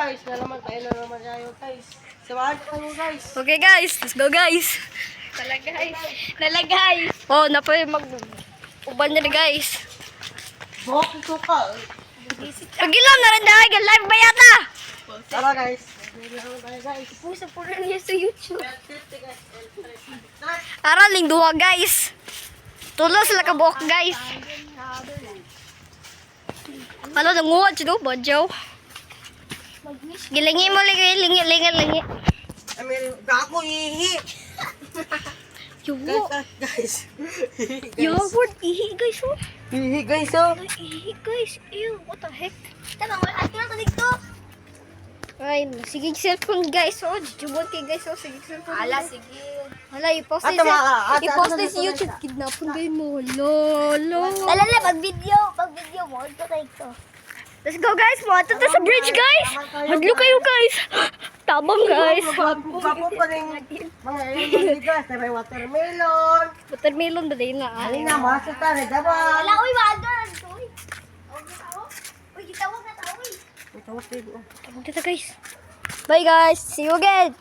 guys, na naman tayo guys. Samahan ko guys. Okay guys, let's go guys. Nalagay. Oh, napoy uban na guys. Bok ito ka. Pagilam na rin dahil live ba yata? Tara guys. Guys. Puso po rin niya sa YouTube. Araling duha guys. Tulos sila ka buhok guys. Ano nanguha siya do? Badyaw. Gilingi mo lingi. Ako ihi. Yubo. Guys. Yogurt. Ihi guys oh. Ihi guys oh. Ihi guys. Ew, what the heck? Tama, at na dito. Ay, sige cellphone guys oh. Jubot kay guys oh. Sige cellphone. Ala, sige. Hala, i-post Ata, i-post ata, sa YouTube. Kidnapon kayo mo. Lolo. Alala, pag-video mo. Ito tayo ito. Let's go guys. Mga to sa bridge guys. Hadlo kayo guys. Tabang guys. Bago pa rin mga ilang guys. May watermelon. Watermelon ba din na? Alin na, masok tayo. Diba? Ala, uy, wagan. Uy, uy, kitawag na tao, uy. Ito, Tawag kita guys. Bye guys. See you again.